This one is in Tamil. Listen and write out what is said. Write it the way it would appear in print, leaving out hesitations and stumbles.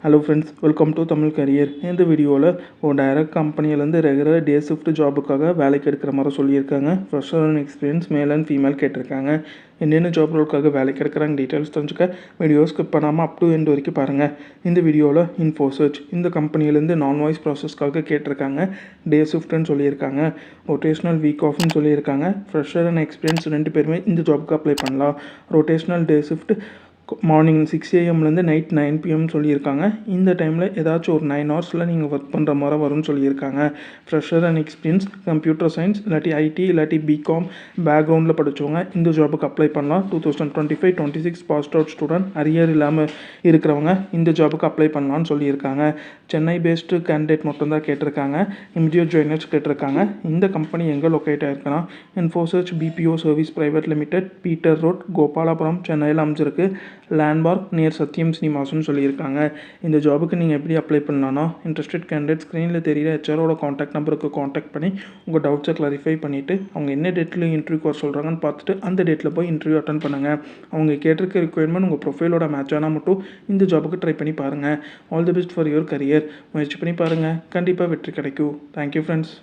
Hello friends, welcome to Tamil Career. இந்த வீடியோவில் ஒரு டைரக்ட் கம்பெனியிலேருந்து ரெகுலர் டே ஷிஃப்ட் ஜாபுக்காக வேலைக்கு எடுக்கிற மாதிரி சொல்லியிருக்காங்க. Fresher and experience male and female கேட்டிருக்காங்க. என்னென்ன ஜாப் ரோலுக்காக வேலைக்கு எடுக்கிறாங்க டீட்டெயில்ஸ் தெரிஞ்சுக்க வீடியோ ஸ்கிப் பண்ணாமல் அப் டு எண்ட் வரைக்கும் பாருங்கள். இந்த வீடியோவில் இன்ஃபோசர்ச் இந்த கம்பெனியிலேருந்து நான் வாய்ஸ் ப்ராசஸ்க்காக கேட்டிருக்காங்க. டே ஷிஃப்ட்னு சொல்லியிருக்காங்க. ரொட்டேஷ்னல் வீக் ஆஃப்னு சொல்லியிருக்காங்க. ஃப்ரெஷர் அண்ட் எக்ஸ்பீரியன்ஸ் 2 பேருமே இந்த ஜாபுக்கு அப்ளை பண்ணலாம். Rotational day shift morning 6 AM night 9 PM சொல்லியிருக்காங்க. இந்த டைமில் ஏதாச்சும் ஒரு 9 ஹவர்ஸில் நீங்கள் ஒர்க் பண்ணுற மாதிரி வரும்னு சொல்லியிருக்காங்க. Fresher and experience computer science இல்லாட்டி ஐடி இல்லாட்டி பிகாம் பேக்ரவுண்டில் படித்தவங்க இந்த ஜாபுக்கு அப்ளை பண்ணலாம். 2025-26 பாஸ்ட் அவுட் ஸ்டூடெண்ட் அரியர் இல்லாமல் இருக்கிறவங்க இந்த ஜாபுக்கு அப்ளை பண்ணலான்னு சொல்லியிருக்காங்க. சென்னை பேஸ்டு கேண்டிடேட் மட்டும்தான் கேட்டிருக்காங்க. இமிடியட் ஜாயினர்ஸ் கேட்டிருக்காங்க. இந்த கம்பெனி எங்கே லொக்கேட் ஆகிருக்குன்னா Infosearch BPO service private limited, Peter road, Gopalapuram, சென்னையில் அமைஞ்சிருக்கு. லேண்ட்மார்க் நியர் சத்யம் சினிமாஸ்னு சொல்லியிருக்காங்க. இந்த ஜாபுக்கு நீங்கள் எப்படி அப்ளை பண்ணலான்னா இன்ட்ரெஸ்டட் கேண்டிடேட் ஸ்க்ரீனில் தெரியிற ஹெச்ஆரோட காண்டாக்ட் நம்பருக்கு காண்டாக்ட் பண்ணி உங்கள் டவுட்ஸை கிளாரிஃபை பண்ணிவிட்டு அவங்க என்ன டேட்டில் இன்டர்வியூக்கு வர சொல்கிறாங்கன்னு பார்த்துட்டு அந்த டேட்டில் போய் இன்டர்வியூ அட்டன் பண்ணுங்கள். அவங்க கேட்டிருக்க ரிக்வயர்மெண்ட் உங்கள் ப்ரொஃபைலோட மேட்ச் ஆனால் மட்டும் இந்த ஜாபுக்கு ட்ரை பண்ணி பாருங்கள். All the best for your career. முயற்சி பண்ணி பாருங்கள், கண்டிப்பாக வெற்றி கிடைக்கும். Thank you friends.